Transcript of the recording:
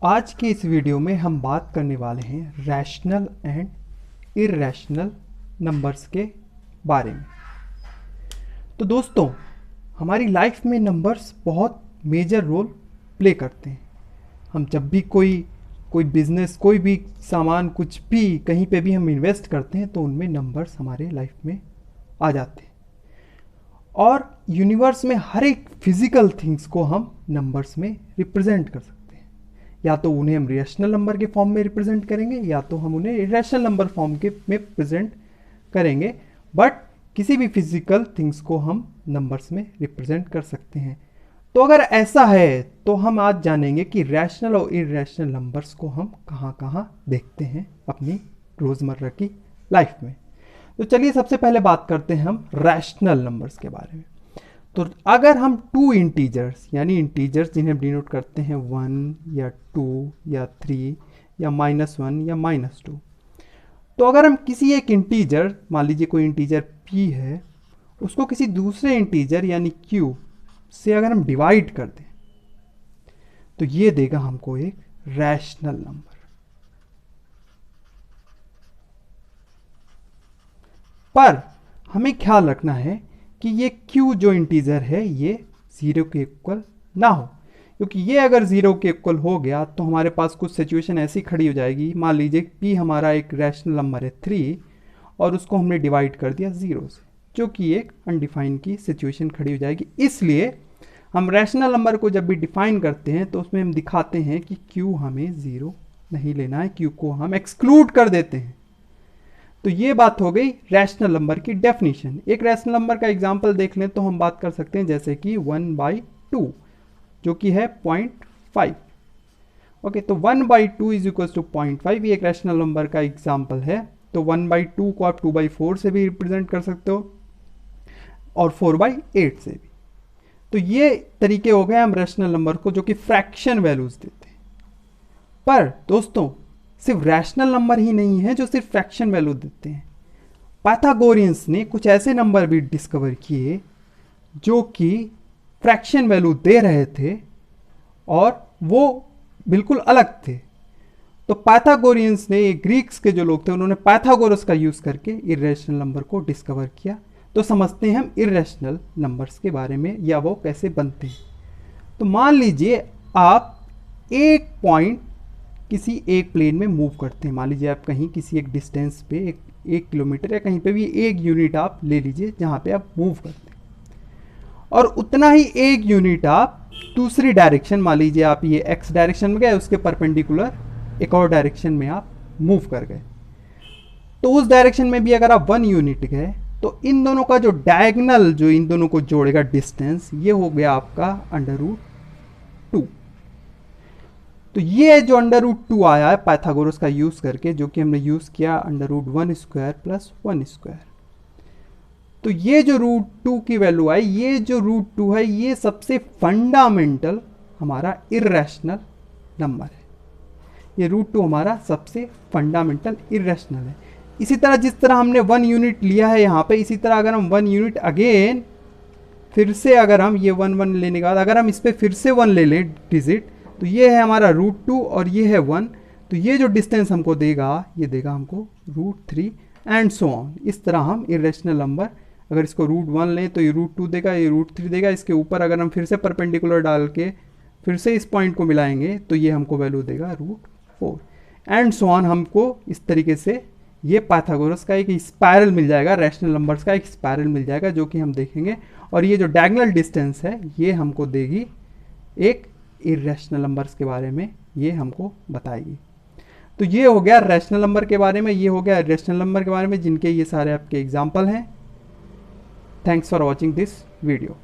आज के इस वीडियो में हम बात करने वाले हैं रैशनल एंड इर्रैशनल नंबर्स के बारे में। तो दोस्तों, हमारी लाइफ में नंबर्स बहुत मेजर रोल प्ले करते हैं। हम जब भी कोई बिजनेस, कोई भी सामान, कुछ भी कहीं पे भी हम इन्वेस्ट करते हैं तो उनमें नंबर्स हमारे लाइफ में आ जाते हैं। और यूनिवर्स में हर एक फिजिकल थिंग्स को हम नंबर्स में रिप्रेजेंट कर सकते हैं। या तो उन्हें हम रैशनल नंबर के फॉर्म में रिप्रेजेंट करेंगे या तो हम उन्हें इर्रेशनल नंबर फॉर्म के में प्रेजेंट करेंगे, बट किसी भी फिजिकल थिंग्स को हम नंबर्स में रिप्रेजेंट कर सकते हैं। तो अगर ऐसा है तो हम आज जानेंगे कि रैशनल और इर्रेशनल नंबर्स को हम कहाँ कहाँ देखते हैं अपनी रोज़मर्रा की लाइफ में। तो चलिए सबसे पहले बात करते हैं हम रैशनल नंबर्स के बारे में। तो अगर हम टू इंटीजर्स, यानी इंटीजर्स जिन्हें हम डिनोट करते हैं 1 या 2 या 3 या -1 या -2, तो अगर हम किसी एक इंटीजर, मान लीजिए कोई इंटीजर p है, उसको किसी दूसरे इंटीजर यानी q से अगर हम डिवाइड कर दें तो ये देगा हमको एक रैशनल नंबर। पर हमें ख्याल रखना है कि ये q जो इंटीजर है ये 0 के इक्वल ना हो, क्योंकि ये अगर 0 के इक्वल हो गया तो हमारे पास कुछ सिचुएशन ऐसी खड़ी हो जाएगी। मान लीजिए p हमारा एक रैशनल नंबर है 3 और उसको हमने डिवाइड कर दिया 0 से, जो कि एक अनडिफाइन की सिचुएशन खड़ी हो जाएगी। इसलिए हम रैशनल नंबर को जब भी डिफाइन करते हैं तो उसमें हम दिखाते हैं कि q हमें 0 नहीं लेना है, q को हम एक्सक्लूड कर देते हैं। तो ये बात हो गई रैशनल नंबर की डेफिनेशन। एक रैशनल नंबर का एग्जांपल देख लें तो हम बात कर सकते हैं जैसे कि 1/2 जो कि है 0.5। ओके, तो 1/2 इज इक्वल टू 0.5, ये एक रैशनल नंबर का एग्जांपल है। तो 1/2 को आप 2/4 से भी रिप्रेजेंट कर सकते हो और 4/8 से भी। तो ये तरीके हो गए हम रैशनल नंबर को जो कि फ्रैक्शन वैल्यूज देते हैं। पर दोस्तों, सिर्फ रैशनल नंबर ही नहीं है जो सिर्फ फ्रैक्शन वैल्यू देते हैं। पाइथागोरियंस ने कुछ ऐसे नंबर भी डिस्कवर किए जो कि फ्रैक्शन वैल्यू दे रहे थे और वो बिल्कुल अलग थे। तो पाइथागोरियंस ने, ग्रीक्स के जो लोग थे, उन्होंने पाइथागोरस का यूज करके इर्रेशनल नंबर को डिस्कवर किया। तो समझते हैं हम इर्रेशनल नंबर्स के बारे में या वो कैसे बनते हैं। तो मान लीजिए आप एक पॉइंट किसी एक प्लेन में मूव करते हैं। मान लीजिए आप कहीं किसी एक डिस्टेंस पे एक किलोमीटर या कहीं पे भी एक यूनिट आप ले लीजिए जहाँ पे आप मूव करते हैं, और उतना ही एक यूनिट आप दूसरी डायरेक्शन, मान लीजिए आप ये एक्स डायरेक्शन में गए, उसके परपेंडिकुलर एक और डायरेक्शन में आप मूव कर गए। तो उस डायरेक्शन में भी अगर आप 1 यूनिट गए तो इन दोनों का जो डायगनल, जो इन दोनों को जोड़ेगा डिस्टेंस, ये हो गया आपका √2। तो ये जो √2 आया है पाइथागोरस का यूज करके, जो कि हमने यूज किया √1² + 1²। तो ये जो √2 की वैल्यू आई, ये जो √2 है, ये सबसे फंडामेंटल हमारा इर्रेशनल नंबर है। ये √2 हमारा सबसे फंडामेंटल इर्रेशनल है। इसी तरह जिस तरह हमने 1 यूनिट लिया है यहाँ पे, इसी तरह अगर हम 1 यूनिट अगेन फिर से, अगर हम ये 1 लेने के बाद अगर हम इस पर फिर से 1 ले लें डिजिट, तो ये है हमारा √2 और ये है 1। तो ये जो डिस्टेंस हमको देगा, ये देगा हमको √3 एंड सो ऑन। इस तरह हम इर्रेशनल नंबर, अगर इसको √1 लें तो ये √2 देगा, ये √3 देगा। इसके ऊपर अगर हम फिर से परपेंडिकुलर डाल के फिर से इस पॉइंट को मिलाएंगे तो ये हमको वैल्यू देगा √4 एंड सो ऑन। हमको इस तरीके से ये पाइथागोरस का एक स्पायरल मिल जाएगा, रैशनल नंबर्स का एक स्पायरल मिल जाएगा, जो कि हम देखेंगे। और ये जो डायगोनल डिस्टेंस है ये हमको देगी एक इर्रेशनल नंबर्स के बारे में, ये हमको बताएगी। तो ये हो गया रैशनल नंबर के बारे में, ये हो गया इर्रेशनल नंबर के बारे में, जिनके ये सारे आपके एग्जाम्पल हैं। Thanks for watching this video.